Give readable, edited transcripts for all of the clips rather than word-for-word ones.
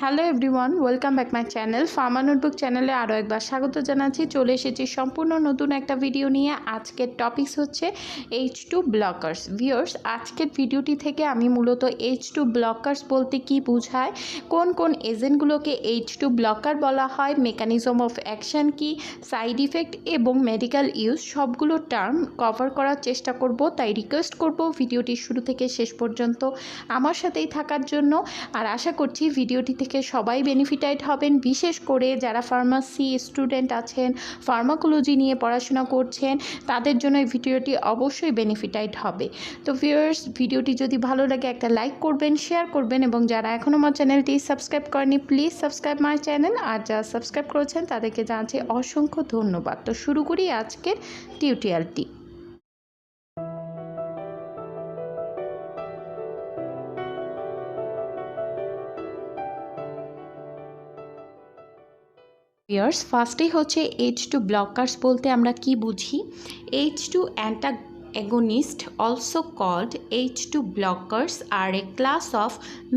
Hello everyone, welcome back my channel Pharma notebook চ্যানেলে আরও একবার স্বাগত জানাচ্ছি। চলে এসেছি সম্পূর্ণ নতুন একটা ভিডিও নিয়ে। আজকের টপিকস হচ্ছে H2 ব্লকার্স। ভিউয়ার্স, আজকের ভিডিওটি থেকে আমি মূলত H2 ব্লকার্স বলতে কি বোঝায়, কোন কোন এজেন্টগুলোকে H2 ব্লকার বলা হয়, মেকানিজম অফ অ্যাকশন কি, সাইড ইফেক্ট এবং মেডিকেল ইউজ সবগুলো টার্ম কভার করার চেষ্টা করব। তাই রিকোয়েস্ট করব ভিডিওটি শুরু থেকে শেষ পর্যন্ত আমার সাথেই থাকার জন্য। আর আশা করছি ভিডিওটি থেকে সবাই বেনিফিটেড হবেন, বিশেষ করে যারা ফার্মাসি স্টুডেন্ট আছেন, ফার্মাকোলজি নিয়ে পড়াশোনা করছেন, তাদের জন্য এই ভিডিওটি অবশ্যই বেনিফিটেড হবে। তো ভিউয়ার্স, ভিডিওটি যদি ভালো লাগে একটা লাইক করবেন, শেয়ার করবেন, এবং যারা এখনও আমার চ্যানেলটি সাবস্ক্রাইব করেনি প্লিজ সাবস্ক্রাইব মাই চ্যানেল। আর যারা সাবস্ক্রাইব করেছেন তাদেরকে জানাচ্ছি অসংখ্য ধন্যবাদ। তো শুরু করি আজকের টিউটোরিয়ালটি। ফার্স্টেই হচ্ছে H2 ব্লকার্স বলতে আমরা কি বুঝি। H2 antagonist, also called H2 blockers, are a class of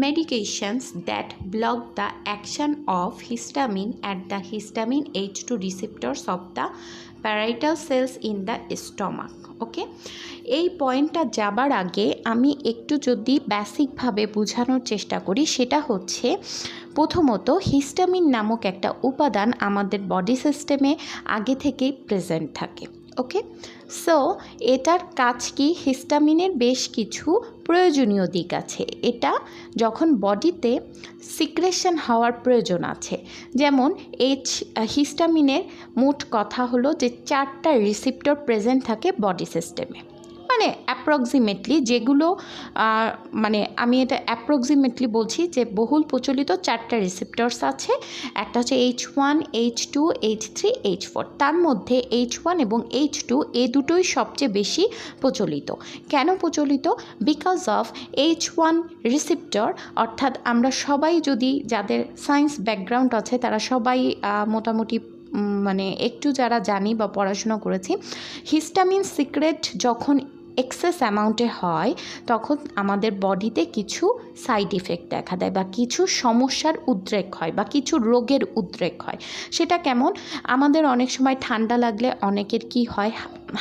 medications that block the action of histamine at the histamine H2 receptors of the parietal cells in the stomach. ওকে, এই পয়েন্টটা যাবার আগে আমি একটু যদি বেসিকভাবে বোঝানোর চেষ্টা করি, সেটা হচ্ছে প্রথমত হিস্টামিন নামক একটা উপাদান আমাদের বডি সিস্টেমে আগে থেকেই প্রেজেন্ট থাকে। ওকে, সো এটার কাজ কি? হিস্টামিনের বেশ কিছু প্রয়োজনীয় দিক আছে। এটা যখন বডিতে সিক্রেশন হওয়ার প্রয়োজন আছে, যেমন হিস্টামিনের মোট কথা হলো যে 4টা রিসেপ্টর প্রেজেন্ট থাকে বডি সিস্টেমে, মানে অ্যাপ্রক্সিমেটলি যেগুলো আমি এটা অ্যাপ্রক্সিমেটলি বলছি যে বহুল প্রচলিত 4টা রিসেপ্টরস আছে। একটা হচ্ছে H1, H2, H3, H4। তার মধ্যে H1 এবং H2 এই দুটোই সবচেয়ে বেশি প্রচলিত। কেন প্রচলিত? বিকজ অফ H1 রিসেপ্টর, অর্থাৎ আমরা সবাই যদি যাদের সায়েন্স ব্যাকগ্রাউন্ড আছে তারা সবাই মোটামুটি একটু যারা জানি বা পড়াশোনা করেছি, হিস্টামিন সিক্রেট যখন এক্সেস অ্যামাউন্টে হয় তখন আমাদের বডিতে কিছু সাইড ইফেক্ট দেখা দেয় বা কিছু সমস্যার উদ্রেক হয় বা কিছু রোগের উদ্রেক হয়। সেটা কেমন? আমাদের অনেক সময় ঠান্ডা লাগলে অনেকের কি হয়,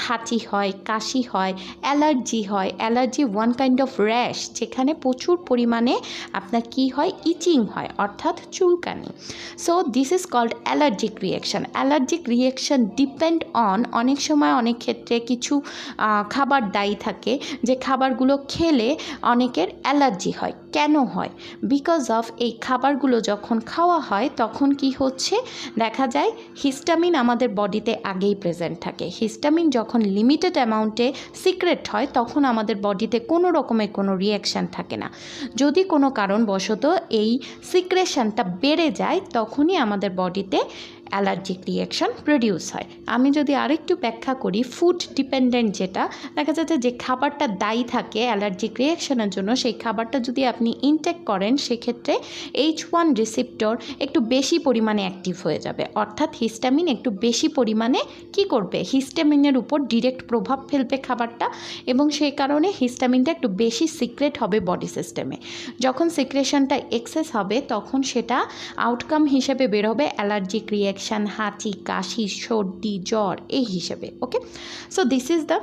হাঁচি হয়, কাশি হয়, অ্যালার্জি হয়। Allergy one kind of rash, যেখানে প্রচুর পরিমাণে আপনার কি হয়, ইচিং হয়, অর্থাৎ চুলকানি। So this is called allergic reaction. Allergic reaction depend on, অনেক সময় অনেক ক্ষেত্রে কিছু খাবার দায়ী থাকে যে খাবারগুলো খেলে অনেকের অ্যালার্জি হয়। কেন হয়? বিকজ অফ এই খাবারগুলো যখন খাওয়া হয় তখন কি হচ্ছে, দেখা যায় হিস্টামিন আমাদের বডিতে আগেই প্রেজেন্ট থাকে। হিস্টামিন যখন লিমিটেড অ্যামাউন্টে সিক্রেট হয় তখন আমাদের বডিতে কোনো রকমের কোনো রিয়াকশান থাকে না। যদি কোনো কারণবশত এই সিক্রেশনটা বেড়ে যায় তখনই আমাদের বডিতে অ্যালার্জিক রিয়াকশান প্রডিউস হয়। আমি যদি আরেকটু ব্যাখ্যা করি, ফুড ডিপেন্ডেন্ট যেটা দেখা যাচ্ছে যে খাবারটা দায়ী থাকে অ্যালার্জিক রিয়াকশানের জন্য, সেই খাবারটা যদি আপনি ইনটেক করেন সেক্ষেত্রে H1 রিসেপ্টর একটু বেশি পরিমাণে অ্যাক্টিভ হয়ে যাবে, অর্থাৎ হিস্টামিন একটু বেশি পরিমাণে কি করবে, হিস্টামিনের উপর ডিরেক্ট প্রভাব ফেলবে খাবারটা, এবং সেই কারণে হিস্টামিনটা একটু বেশি সিক্রেট হবে বডি সিস্টেমে। যখন সিক্রেশনটা এক্সেস হবে তখন সেটা আউটকাম হিসেবে বের হবে অ্যালার্জিক রিয়াকশান, হাঁচি, কাশি, সর্দি, জ্বর এই হিসেবে। Okay, so this is the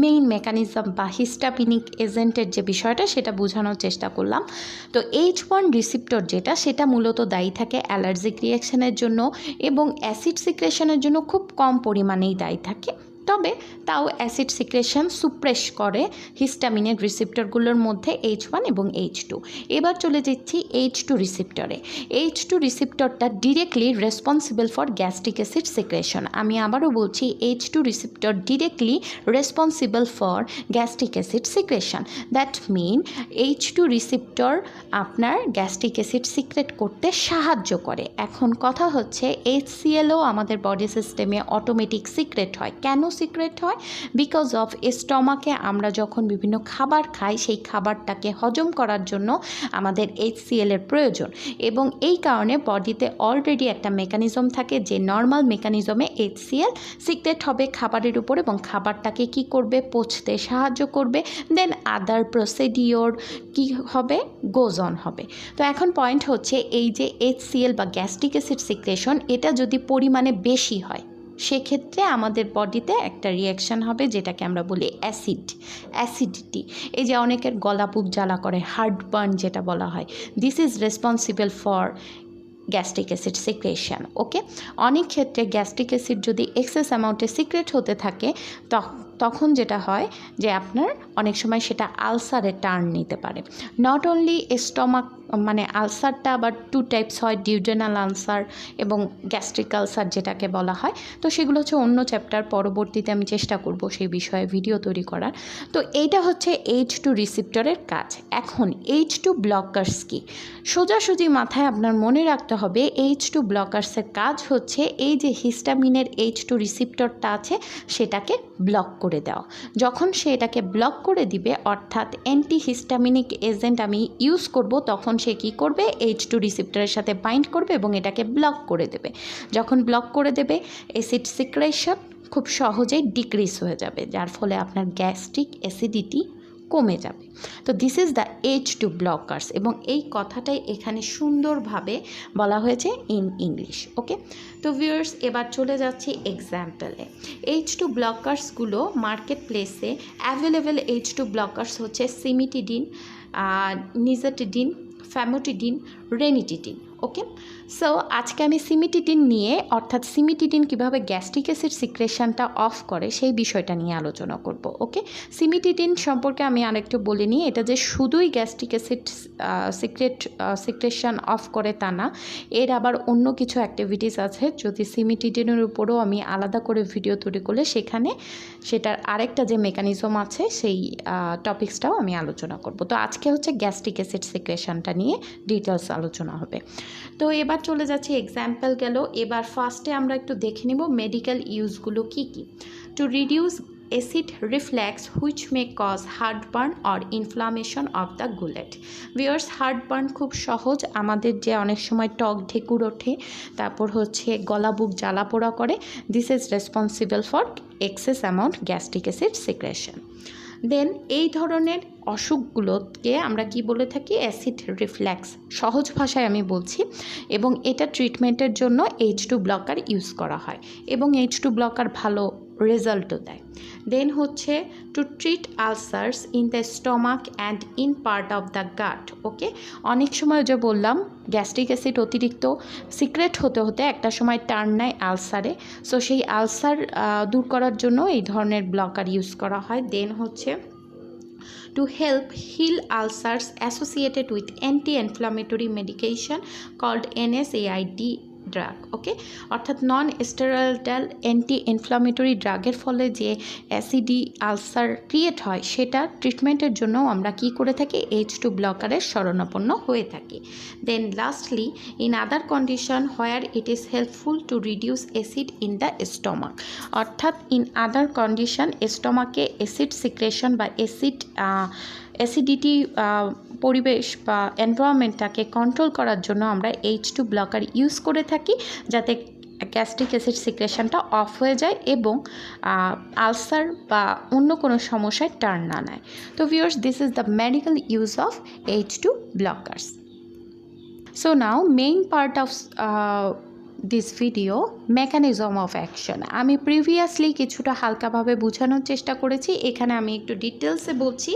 main mechanism বা হিস্টামিনিক এজেন্টের যে বিষয়টা সেটা বোঝানোর চেষ্টা করলাম। তো H1 রিসেপ্টর যেটা, সেটা মূলত দায়ী থাকে অ্যালার্জিক রিয়াকশানের জন্য এবং অ্যাসিড সিক্রেশনের জন্য খুব কম পরিমাণেই দায়ী থাকে, তবে তাও অ্যাসিড সিক্রেশন সুপ্রেস করে হিস্টামিনের রিসেপ্টরগুলোর মধ্যে H1 এবং H2। এবার চলে যাচ্ছি H2 রিসেপ্টরে। H2 রিসেপ্টরটা directly responsible for gastric acid secretion. আমি আবারও বলছি, H2 receptor directly responsible for gastric acid secretion. That mean H2 receptor আপনার গ্যাস্ট্রিক অ্যাসিড সিক্রেট করতে সাহায্য করে। এখন কথা হচ্ছে HClও আমাদের বডি সিস্টেমে অটোমেটিক সিক্রেট হয়। কেন সিক্রেট হয়? বিকজ অফ স্টমাকে আমরা যখন বিভিন্ন খাবার খাই সেই খাবারটাকে হজম করার জন্য আমাদের HCl এর প্রয়োজন, এবং এই কারণে বডিতে অলরেডি একটা মেকানিজম থাকে যে নর্মাল মেকানিজমে HCl সিক্রেট হবে খাবারের উপর এবং খাবারটাকে কি করবে, পচতে সাহায্য করবে। দেন আদার প্রসিডিওর কি হবে, গোজ অন হবে। তো এখন পয়েন্ট হচ্ছে এই যে HCl বা গ্যাস্ট্রিক অ্যাসিড সিক্রেশন, এটা যদি পরিমাণে বেশি হয় সেক্ষেত্রে আমাদের বডিতে একটা রিয়াকশান হবে যেটাকে আমরা বলি অ্যাসিডিটি। এই যে অনেকের গলা বুক জ্বালা করে, হার্ট বার্ন যেটা বলা হয়, this is responsible for gastric acid secretion. Okay, অনেক ক্ষেত্রে গ্যাস্ট্রিক অ্যাসিড যদি এক্সেস অ্যামাউন্টে সিক্রেট হতে থাকে তখন যেটা হয় যে আপনার অনেক সময় সেটা আলসারে টার্ন নিতে পারে। নট অনলি স্টমাক, মানে আলসারটা আবার 2 টাইপস হয়, ডিউডেনাল আলসার এবং গ্যাস্ট্রিক আলসার যেটাকে বলা হয়। তো সেগুলো হচ্ছে অন্য চ্যাপ্টার, পরবর্তীতে আমি চেষ্টা করব সেই বিষয়ে ভিডিও তৈরি করার। তো এইটা হচ্ছে H2 রিসেপ্টরের কাজ। এখন H2 ব্লকার্স কি? সোজাসুজি মাথায় আপনার মনে রাখতে হবে H2 ব্লকার্সের কাজ হচ্ছে এই যে হিস্টামিনের H2 রিসেপ্টরটা আছে সেটাকে ব্লক করে দেওয়া। যখন সে এটাকে ব্লক করে দিবে, অর্থাৎ অ্যান্টিহিস্টামিনিক এজেন্ট আমি ইউজ করব, তখন সে কী করবে, H2 রিসেপ্টরের সাথে বাইন্ড করবে এবং এটাকে ব্লক করে দেবে। যখন ব্লক করে দেবে, অ্যাসিড সিক্রেশন খুব সহজেই ডিক্রিজ হয়ে যাবে, যার ফলে আপনার গ্যাস্ট্রিক অ্যাসিডিটি কমে যাবে। তো this is the H2 blockers, এবং এই কথাটাই এখানে সুন্দরভাবে বলা হয়েছে ইন ইংলিশ। ওকে, তো ভিউয়ার্স এবার চলে যাচ্ছি এক্সাম্পলে। H2 ব্লকার্সগুলো মার্কেট প্লেসে অ্যাভেলেবেল H2 ব্লকার্স হচ্ছে সিমিটিডিন, নিজাটিডিন, ফ্যামোটিডিন, রেনিটিডিন। ওকে, সো আজকে আমি সিমিটিডিন নিয়ে, অর্থাৎ সিমিটিডিন কীভাবে গ্যাস্ট্রিক অ্যাসিড সিক্রেশনটা অফ করে সেই বিষয়টা নিয়ে আলোচনা করব। ওকে, সিমিটিডিন সম্পর্কে আমি আরেকটু বলে নিই, এটা যে শুধুই গ্যাস্ট্রিক অ্যাসিড সিক্রেশন অফ করে তা না, এর আবার অন্য কিছু অ্যাক্টিভিটিস আছে। যদি সিমিটিডিনের উপরও আমি আলাদা করে ভিডিও তৈরি করলে সেখানে সেটার আরেকটা যে মেকানিজম আছে সেই টপিক্সটাও আমি আলোচনা করব। তো আজকে হচ্ছে গ্যাস্ট্রিক অ্যাসিড সিক্রেশনটা নিয়ে ডিটেলস আলোচনা হবে। তো এবার চলে যাচ্ছে এক্সাম্পল গেল। এবার ফার্স্টে আমরা একটু দেখে নেব মেডিকেল ইউজগুলো কী কী। To reduce acid reflex which may cause heartburn or inflammation of the gullet. Viewers, heartburn খুব সহজ, আমাদের যে অনেক সময় টক ঢেকুর ওঠে, তারপর হচ্ছে গলা বুক জ্বালা পোড়া করে, this is responsible for excess amount gastric acid secretion. Then এই ধরনের অসুখগুলোকে আমরা কি বলে থাকি, অ্যাসিড রিফ্লেক্স, সহজ ভাষায় আমি বলছি, এবং এটা ট্রিটমেন্টের জন্য H2 ব্লকার ইউজ করা হয় এবং H2 ব্লকার ভালো রেজাল্টও দেয়। দেন হচ্ছে to treat ulcers in the stomach and in part of the gut. Okay, অনেক সময় যে বললাম গ্যাস্ট্রিক অ্যাসিড অতিরিক্ত সিক্রেট হতে হতে একটা সময় টার্ন নেয় আলসারে, সো সেই আলসার দূর করার জন্য এই ধরনের ব্লকার ইউজ করা হয়। দেন হচ্ছে to help heal ulcers associated with anti-inflammatory medication called NSAID drug. Okay, অর্থাৎ নন স্টেরয়েডাল অ্যান্টি ইনফ্লামেটরি ড্রাগের ফলে যে অ্যাসিডি আলসার ক্রিয়েট হয় সেটা ট্রিটমেন্টের জন্য আমরা কি করে থাকি, H2 ব্লকারের শরণাপন্ন হয়ে থাকি। Then lastly in other condition where it is helpful to reduce acid in the stomach, অর্থাৎ ইন আদার কন্ডিশন স্টমাকে অ্যাসিড সিক্রেশন বা অ্যাসিডিটি পরিবেশ বা এনভায়রনমেন্টটাকে কন্ট্রোল করার জন্য আমরা H2 ব্লকার ইউজ করে থাকি, যাতে গ্যাস্ট্রিক অ্যাসিড সিক্রেশনটা অফ হয়ে যায় এবং আলসার বা অন্য কোনো সমস্যায় টার্ন না নেয়। তো viewers, this is the medical use of H2 blockers. So now main part of this video, mechanism of action. আমি প্রিভিয়াসলি কিছুটা হালকাভাবে বোঝানোর চেষ্টা করেছি, এখানে আমি একটু ডিটেলসে বলছি।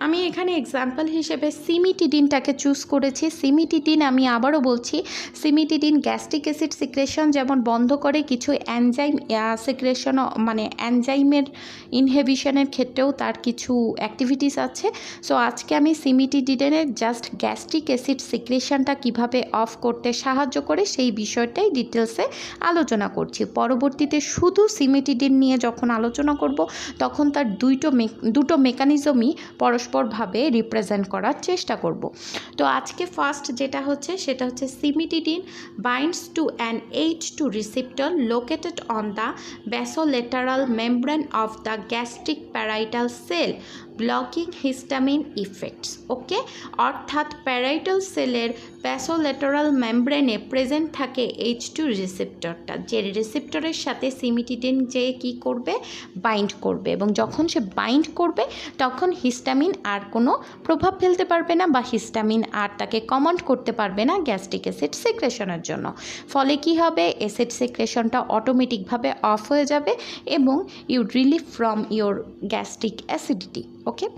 আমি এখানে এক্সাম্পল হিসেবে সিমিটিডিনটাকে চুজ করেছি। সিমিটিডিন, আমি আবারও বলছি, সিমিটিডিন গ্যাস্ট্রিক অ্যাসিড সিক্রেশন যেমন বন্ধ করে, কিছু এনজাইম সিক্রেশন মানে এনজাইমের ইনহিবিশনের ক্ষেত্রেও তার কিছু অ্যাক্টিভিটিস আছে। সো আজকে আমি সিমিটিডিনের জাস্ট গ্যাস্ট্রিক অ্যাসিড সিক্রেশনটা কিভাবে অফ করতে সাহায্য করে সেই বিষয়টাই ডিটেলসে আলোচনা করছি। পরবর্তীতে শুধু সিমিটিডিন নিয়ে যখন আলোচনা করব তখন তার দুটো মেকানিজমই পরস্পর পরস্পরভাবে রিপ্রেজেন্ট করার চেষ্টা করব। তো আজকে ফার্স্ট যেটা হচ্ছে সেটা হচ্ছে cimetidine binds to an H2 receptor located on the basolateral membrane of the gastric parietal cell blocking histamine effects. Okay, অর্থাৎ প্যারাইটাল সেলের ব্যাসোল্যাটারাল মেমব্রেনে প্রেজেন্ট থাকে H2 রিসেপ্টরটা, যে রিসেপ্টরের সাথে সিমিটিডিন যে কি করবে, বাইন্ড করবে, এবং যখন সে বাইন্ড করবে তখন হিস্টামিন আর কোনো প্রভাব ফেলতে পারবে না, বা হিস্টামিন আর তাকে কমান্ড করতে পারবে না গ্যাস্ট্রিক অ্যাসিড সিক্রেশনের জন্য। ফলে কি হবে, অ্যাসিড সিক্রেশনটা অটোমেটিকভাবে অফ হয়ে যাবে এবং you relieve from your gastric acidity. Okay,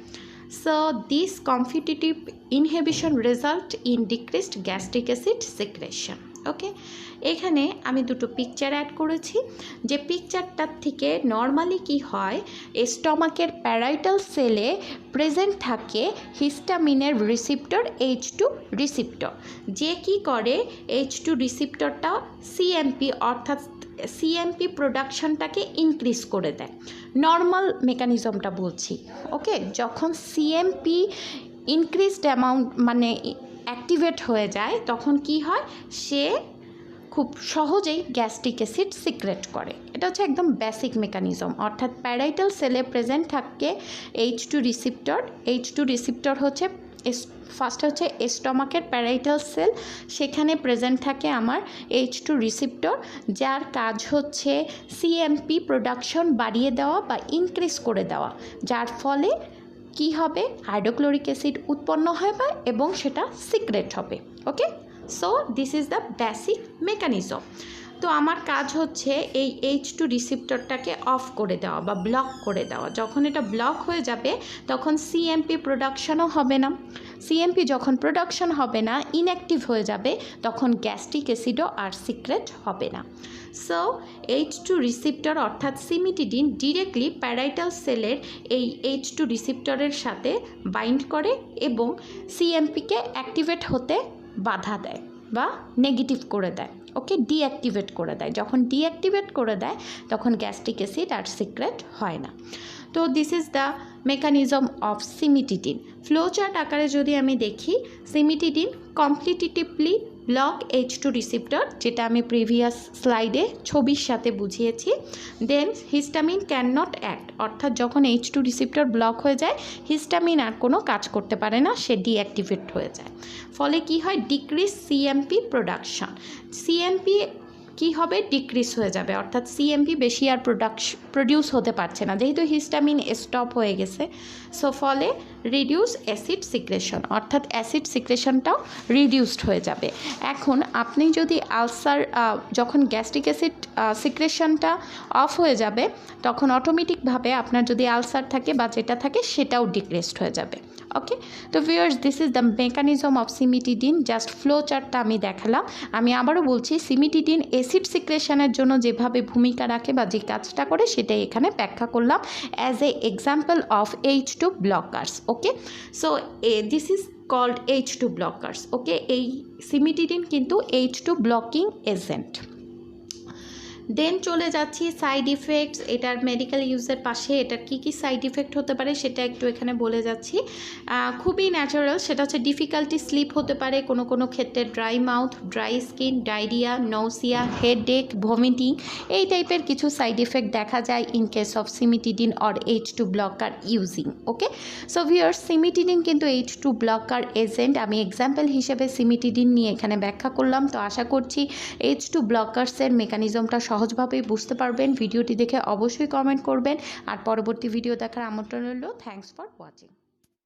so this competitive inhibition result in decreased gastric acid secretion. ওকে, এখানে আমি দুটো পিকচার অ্যাড করেছি, যে পিকচারটার থেকে নর্মালি কি হয়, স্টমাকের প্যারাইটাল সেলে প্রেজেন্ট থাকে হিস্টামিনের রিসিপ্টর H2 রিসিপ্টর, যে কি করে H2 রিসিপ্টরটা সিএমপি অর্থাৎ সিএমপি প্রোডাকশনটাকে ইনক্রিজ করে দেয়। নর্মাল মেকানিজমটা বলছি। ওকে, যখন সিএমপি ইনক্রিজড অ্যামাউন্ট মানে অ্যাক্টিভেট হয়ে যায় তখন কি হয়, সে খুব সহজেই গ্যাস্ট্রিক অ্যাসিড সিক্রেট করে। এটা হচ্ছে একদম বেসিক মেকানিজম। অর্থাৎ প্যারাইটাল সেলে প্রেজেন্ট থাকে H2 রিসিপ্টর। H2 রিসিপ্টর হচ্ছে ফার্স্ট হচ্ছে স্টমাকের প্যারাইটাল সেল, সেখানে প্রেজেন্ট থাকে আমার H2 রিসিপ্টর, যার কাজ হচ্ছে সিএমপি প্রোডাকশন বাড়িয়ে দেওয়া বা ইনক্রিজ করে দেওয়া, যার ফলে কি হবে, হাইড্রোক্লোরিক অ্যাসিড উৎপন্ন হবে এবং সেটা সিক্রেট হবে। Okay, so this is the basic mechanism. তো আমার কাজ হচ্ছে এই H2 রিসিপ্টরটাকে অফ করে দেওয়া বা ব্লক করে দেওয়া। যখন এটা ব্লক হয়ে যাবে তখন সিএমপি প্রোডাকশনও হবে না। সিএমপি যখন প্রোডাকশন হবে না, ইনঅ্যাক্টিভ হয়ে যাবে, তখন গ্যাস্ট্রিক অ্যাসিডও আর সিক্রেট হবে না। সো H2 রিসিপ্টর অর্থাৎ সিমিটিডিন ডিরেক্টলি প্যারাইটাল সেলের এই H2 রিসিপ্টরের সাথে বাইন্ড করে এবং সিএমপিকে অ্যাক্টিভেট হতে বাধা দেয় বা নেগেটিভ করে দেয়। ওকে, ডিঅ্যাক্টিভেট করে দেয়। যখন ডিঅ্যাক্টিভেট করে দেয় তখন গ্যাস্ট্রিক অ্যাসিড আর সিক্রেট হয় না। তো this is the mechanism of cimetidine. Flowchart আকারে যদি আমি দেখি, সিমিটিডিন কমপ্লিটিটিভলি ব্লক H2 রিসিপ্টর, যেটা আমি প্রিভিয়াস স্লাইডে ছবির সাথে বুঝিয়েছি। দেন হিস্টামিন ক্যান নট অ্যাক্ট, অর্থাৎ যখন H2 রিসিপ্টর ব্লক হয়ে যায় হিস্টামিন আর কোনো কাজ করতে পারে না, সে ডিঅ্যাক্টিভেট হয়ে যায়। ফলে কি হয়, ডিক্রিজ সিএমপি প্রোডাকশন। সিএমপি কি হবে, ডিক্রিজ হয়ে যাবে, অর্থাৎ সিএমপি বেশি আর প্রডিউস হতে পারছে না, যেহেতু হিস্টামিন স্টপ হয়ে গেছে। সো ফলে রিডিউস অ্যাসিড সিক্রেশন, অর্থাৎ অ্যাসিড সিক্রেশনটাও রিডিউসড হয়ে যাবে। এখন আপনি যদি আলসার, যখন গ্যাস্ট্রিক অ্যাসিড সিক্রেশনটা অফ হয়ে যাবে তখন অটোমেটিকভাবে আপনার যদি আলসার থাকে বা যেটা থাকে সেটাও ডিক্রিজড হয়ে যাবে। ওকে, তো viewers, this is the mechanism of cimetidine. Just flow চার্টটা আমি দেখালাম। আমি আবারও বলছি, সিমিটিডিন অ্যাসিড সিক্রেশনের জন্য যেভাবে ভূমিকা রাখে বা যে কাজটা করে সেটাই এখানে ব্যাখ্যা করলাম as a example of H2 blockers. Okay, so this is called H2 blockers. Okay, এই সিমিটিডিন কিন্তু H2 ব্লকিং এজেন্ট। দেন চলে যাচ্ছি সাইড ইফেক্টস। এটার মেডিকেল ইউজের পাশে এটার কী কী সাইড ইফেক্ট হতে পারে সেটা একটু এখানে বলে যাচ্ছি। খুবই ন্যাচারাল, সেটা হচ্ছে ডিফিকাল্টি স্লিপ হতে পারে, কোনো কোনো ক্ষেত্রে dry mouth, dry skin, diarrhoea, nausea, headache, vomiting, এই টাইপের কিছু সাইড ইফেক্ট দেখা যায় in case of cimetidine or H2 blocker using. Okay, so viewers, cimetidine কিন্তু H2 ব্লকার এজেন্ট। আমি এক্সাম্পল হিসেবে সিমিটিডিন নিয়ে এখানে ব্যাখ্যা করলাম। তো আশা করছি H2 ব্লকার্সের মেকানিজমটা সহজভাবে বুঝতে পারবেন। ভিডিওটি দেখে অবশ্যই কমেন্ট করবেন আর পরবর্তী ভিডিও দেখার আমন্ত্রণ রইল। Thanks for watching.